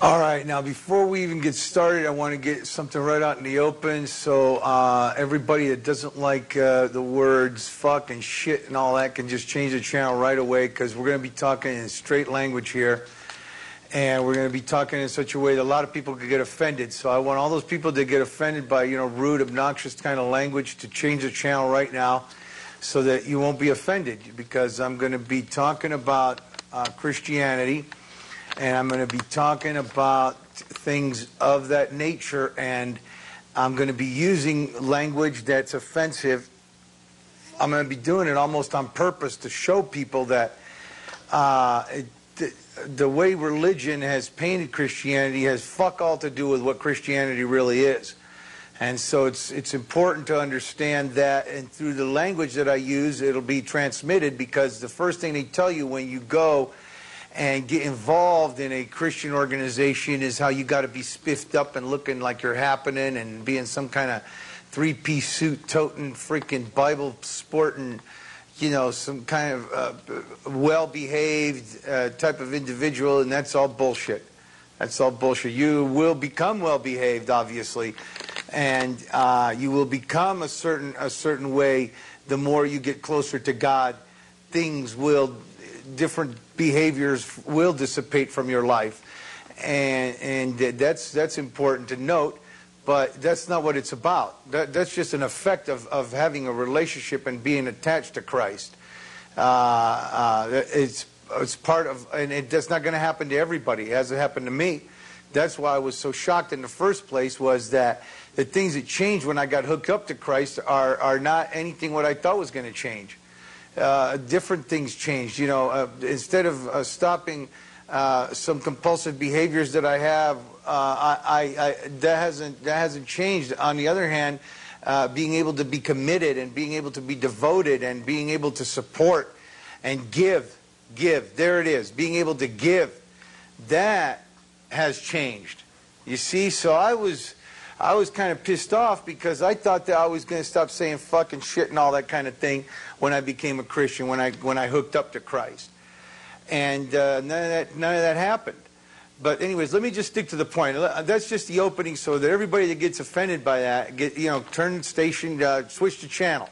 All right, now before we even get started, I want to get something right out in the open. So everybody that doesn't like the words fuck and shit and all that can just change the channel right away, because we're going to be talking in straight language here. And we're going to be talking in such a way that a lot of people could get offended. So I want all those people that get offended by, rude, obnoxious kind of language to change the channel right now so that you won't be offended, because I'm going to be talking about Christianity. And I'm going to be talking about things of that nature, and I'm going to be using language that's offensive. I'm going to be doing it almost on purpose to show people that the way religion has painted Christianity has fuck all to do with what Christianity really is. And so it's important to understand that, and through the language that I use, it'll be transmitted, because the first thing they tell you when you go and get involved in a Christian organization is how you got to be spiffed up and looking like you're happening and being some kind of three-piece suit toting freaking Bible sporting, some kind of well-behaved type of individual, and that's all bullshit. That's all bullshit. You will become well-behaved, obviously, and you will become a certain way the more you get closer to God. Different behaviors will dissipate from your life, and that's important to note. But that's not what it's about. That's just an effect of having a relationship and being attached to Christ. It's part of, and that's not going to happen to everybody. It hasn't happened to me. That's why I was so shocked in the first place, was that the things that changed when I got hooked up to Christ are not anything what I thought was going to change. Different things changed. Instead of stopping some compulsive behaviors that I have, that hasn't changed. On the other hand, being able to be committed and being able to be devoted and being able to support and give, there it is, being able to give, that has changed. You see, so I was kind of pissed off, because I thought that I was going to stop saying fucking shit and all that kind of thing when I became a Christian, when I hooked up to Christ. And none of that happened. But anyways, let me just stick to the point. That's just the opening, so that everybody that gets offended by that, turn station, switch the channel.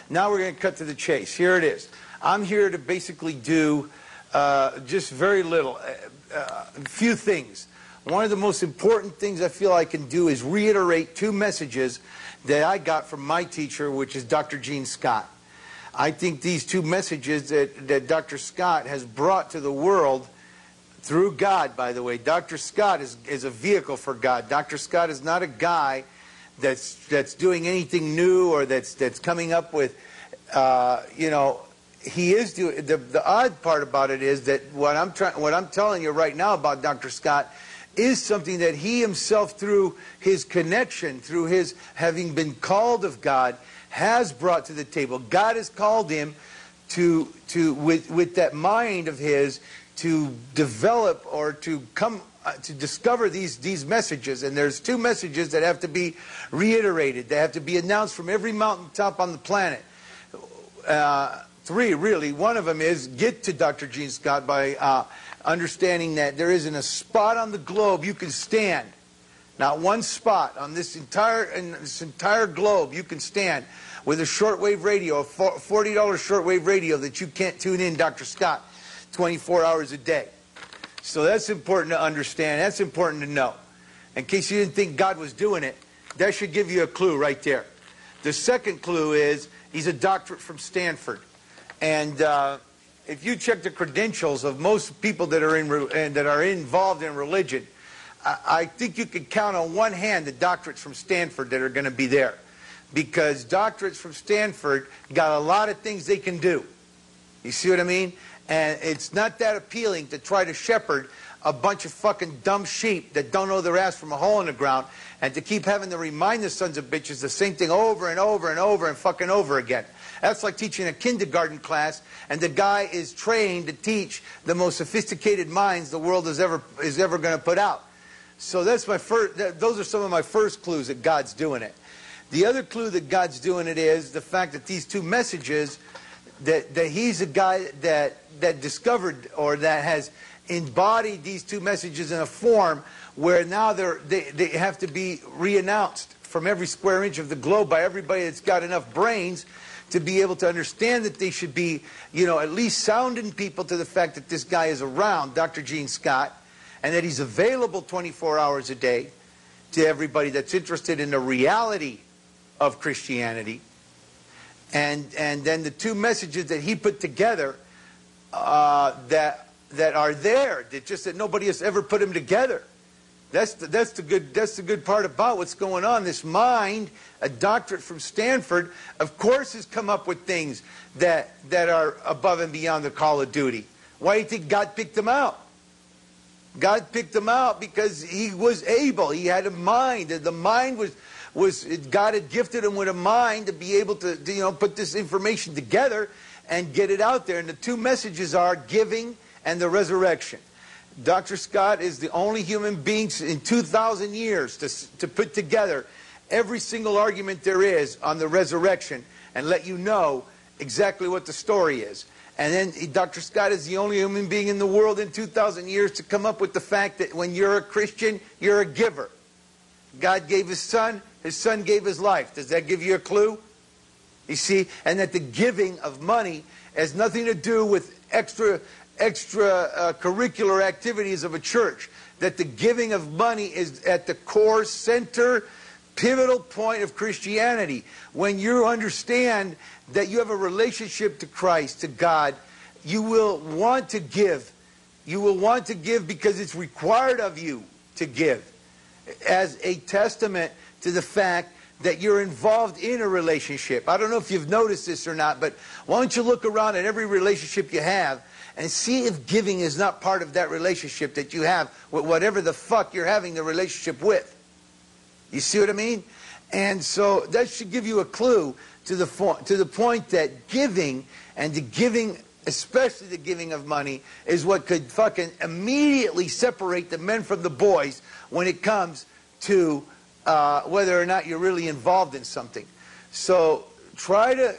Now we're going to cut to the chase. Here it is. I'm here to basically do just very little, a few things. One of the most important things I feel I can do is reiterate two messages that I got from my teacher, which is Dr. Gene Scott. I think these two messages that Dr. Scott has brought to the world through God, by the way. Dr. Scott is a vehicle for God. Dr. Scott is not a guy that's doing anything new, or that's coming up with, he is doing. The odd part about it is that what I'm telling you right now about Dr. Scott is something that he himself, through his connection, through his having been called of God, has brought to the table. God has called him with that mind of his to develop or to come to discover these messages. And there's two messages that have to be reiterated. They have to be announced from every mountaintop on the planet. Three, really. One of them is get to Dr. Gene Scott by understanding that there isn't a spot on the globe you can stand. Not one spot on this entire globe you can stand with a shortwave radio, a $40 shortwave radio, that you can't tune in Dr. Scott 24 hours a day. So that's important to understand. That's important to know. In case you didn't think God was doing it, that should give you a clue right there. The second clue is he's a doctorate from Stanford. And if you check the credentials of most people that are involved in religion, I think you could count on one hand the doctorates from Stanford that are going to be there. Because doctorates from Stanford got a lot of things they can do. You see what I mean? And it's not that appealing to try to shepherd a bunch of fucking dumb sheep that don't know their ass from a hole in the ground, and to keep having to remind the sons of bitches the same thing over and over and over and fucking over again. That's like teaching a kindergarten class, and the guy is trained to teach the most sophisticated minds the world is ever going to put out. So that's my first. Those are some of my first clues that God's doing it. The other clue that God's doing it is the fact that these two messages, that he's a guy that discovered, or that has embodied these two messages in a form where now they have to be re-announced from every square inch of the globe by everybody that's got enough brains to be able to understand that they should be, at least sounding people to the fact that this guy is around, Dr. Gene Scott, and that he's available 24 hours a day to everybody that's interested in the reality of Christianity. And then the two messages that he put together that are there, that nobody has ever put them together. That's the good part about what's going on. This mind, a doctorate from Stanford, of course has come up with things that are above and beyond the call of duty. Why do you think God picked them out? God picked them out because he was able. He had a mind. The mind was God had gifted him with a mind to be able to put this information together and get it out there. And the two messages are giving and the resurrection. Dr. Scott is the only human being in 2,000 years to put together every single argument there is on the resurrection and let you know exactly what the story is. And then Dr. Scott is the only human being in the world in 2,000 years to come up with the fact that when you're a Christian, you're a giver. God gave his son gave his life. Does that give you a clue? You see? And that the giving of money has nothing to do with extra curricular activities of a church. That the giving of money is at the core, center, pivotal point of Christianity. When you understand that you have a relationship to Christ, to God, you will want to give. You will want to give because it's required of you to give, as a testament to the fact that you're involved in a relationship. I don't know if you've noticed this or not, but why don't you look around at every relationship you have and see if giving is not part of that relationship that you have with whatever the fuck you're having the relationship with. You see what I mean? And so that should give you a clue to the point that giving, and the giving, especially the giving of money, is what could fucking immediately separate the men from the boys when it comes to whether or not you're really involved in something. So try to,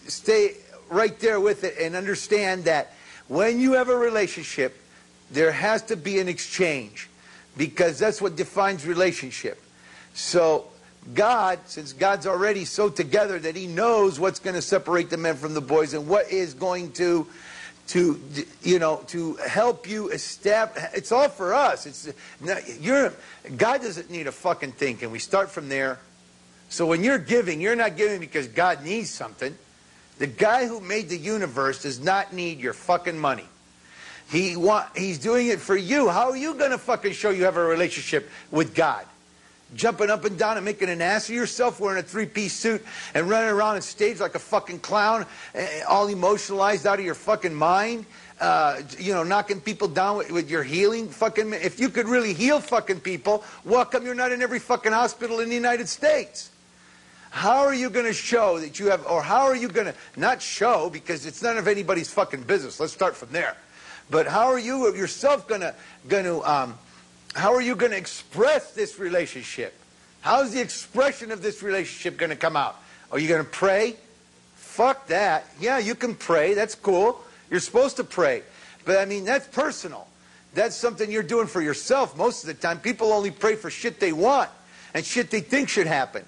stay right there with it and understand that when you have a relationship, there has to be an exchange, because that's what defines relationship. So God, since God's already so together that he knows what's going to separate the men from the boys and what is going to help you establish. It's all for us. God doesn't need a fucking thing. Can we start from there? So when you're giving, you're not giving because God needs something. The guy who made the universe does not need your fucking money. He's doing it for you. How are you going to fucking show you have a relationship with God? Jumping up and down and making an ass of yourself, wearing a three-piece suit and running around on stage like a fucking clown, all emotionalized out of your fucking mind, knocking people down with your healing fucking... If you could really heal fucking people, how come you're not in every fucking hospital in the United States? How are you going to show that you have... Or how are you going to... Not show, because it's none of anybody's fucking business. Let's start from there. But how are you yourself how are you going to express this relationship? How's the expression of this relationship going to come out? Are you going to pray? Fuck that. Yeah, you can pray. That's cool. You're supposed to pray. But I mean, that's personal. That's something you're doing for yourself most of the time. People only pray for shit they want and shit they think should happen.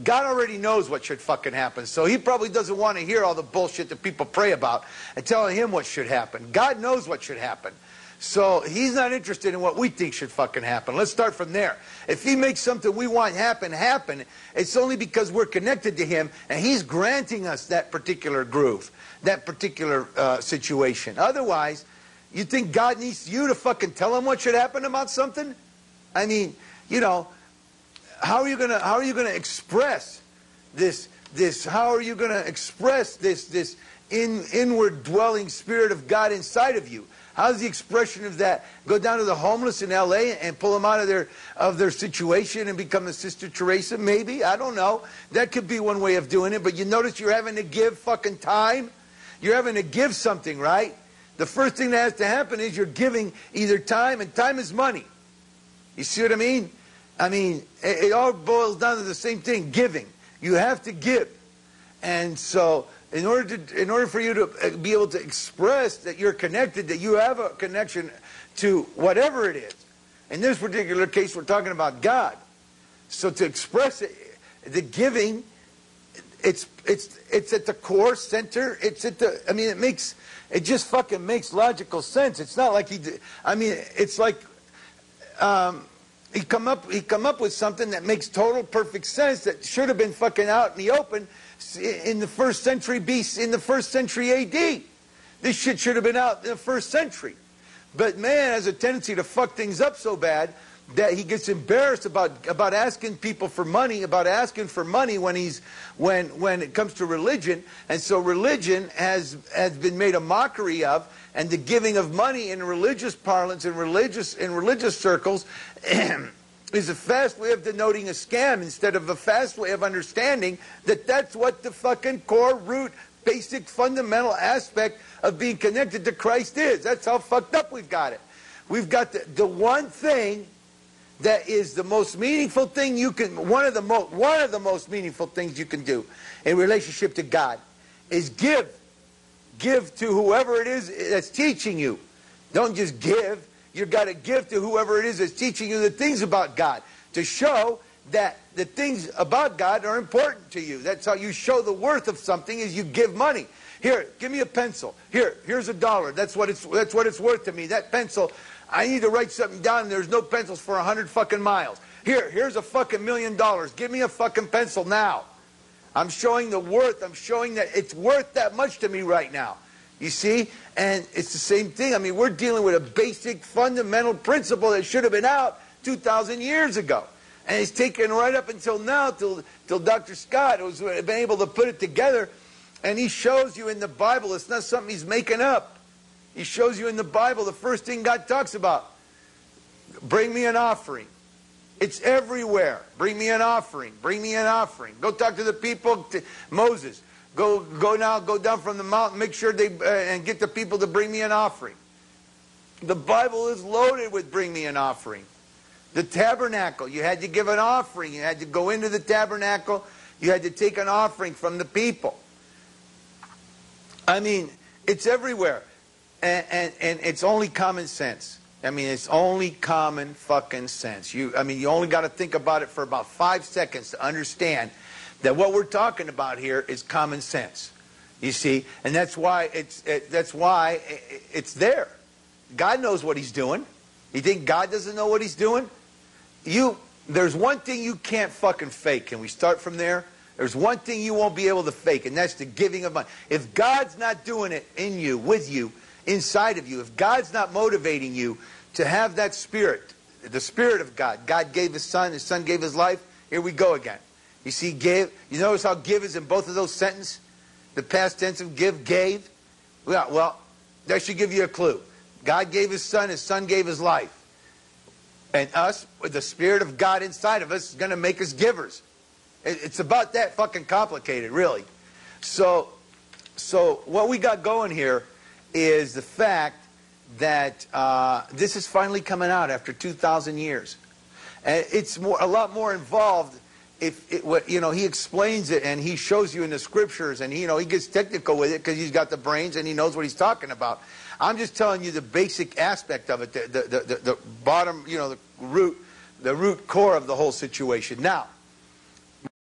God already knows what should fucking happen. So he probably doesn't want to hear all the bullshit that people pray about and telling him what should happen. God knows what should happen. So he's not interested in what we think should fucking happen. Let's start from there. If he makes something we want happen, it's only because we're connected to him and he's granting us that particular groove, that particular situation. Otherwise, you think God needs you to fucking tell him what should happen about something? I mean, how are you gonna express this? How are you gonna express this inward dwelling spirit of God inside of you? How's the expression of that? Go down to the homeless in L.A. and pull them out of their situation and become a Sister Teresa? Maybe. I don't know. That could be one way of doing it. But you notice you're having to give fucking time? You're having to give something, right? The first thing that has to happen is you're giving either time, and time is money. You see what I mean? I mean, it all boils down to the same thing, giving. You have to give. And so In order for you to be able to express that you're connected, that you have a connection to whatever it is. In this particular case, we're talking about God. So to express it, the giving, it's at the core center. It's at the. I mean, it just fucking makes logical sense. It's not like it's like he come up with something that makes total perfect sense that should have been fucking out in the open in the first century BC, in the first century AD. This shit should have been out in the first century. But man has a tendency to fuck things up so bad that he gets embarrassed about asking people for money, when it comes to religion. And so religion has been made a mockery of, and the giving of money in religious parlance, in religious circles is a fast way of denoting a scam instead of a fast way of understanding that that's what the fucking core root, basic, fundamental aspect of being connected to Christ is. That's how fucked up we've got it. We've got the one thing that is the most meaningful thing you can, one of the most meaningful things you can do in relationship to God is give. Give to whoever it is that's teaching you. Don't just give. You've got to give to whoever it is that's teaching you the things about God, to show that the things about God are important to you. That's how you show the worth of something, is you give money. Here, give me a pencil. Here's $1. That's what it's worth to me. That pencil, I need to write something down, and there's no pencils for 100 fucking miles. Here's a fucking $1 million. Give me a fucking pencil now. I'm showing the worth. I'm showing that it's worth that much to me right now. You see? And it's the same thing. I mean, we're dealing with a basic, fundamental principle that should have been out 2,000 years ago. And it's taken right up until now, till Dr. Scott has been able to put it together. And he shows you in the Bible, it's not something he's making up. He shows you in the Bible the first thing God talks about. Bring me an offering. It's everywhere. Bring me an offering. Bring me an offering. Go talk to the people. Moses, go down from the mountain. Make sure and get the people to bring me an offering. The Bible is loaded with bring me an offering. The tabernacle, you had to give an offering. You had to go into the tabernacle. You had to take an offering from the people. I mean, it's everywhere. And it's only common sense. I mean, it's only common fucking sense. You only got to think about it for about 5 seconds to understand that what we're talking about here is common sense. You see, and that's why it's there. God knows what He's doing. You think God doesn't know what He's doing? There's one thing you can't fucking fake. Can we start from there? There's one thing you won't be able to fake, and that's the giving of money. If God's not doing it in you, with you, inside of you, if God's not motivating you to have that spirit, the Spirit of God, God gave His Son gave His life, here we go again. You see, give. You notice how give is in both of those sentences? The past tense of give, gave. Well, that should give you a clue. God gave His Son gave His life. And us, with the Spirit of God inside of us, is going to make us givers. It's about that fucking complicated, really. So what we got going here is the fact that this is finally coming out after 2,000 years. And it's a lot more involved. He explains it and he shows you in the scriptures, and he gets technical with it because he's got the brains and he knows what he's talking about. I'm just telling you the basic aspect of it, the bottom, the root core of the whole situation. Now,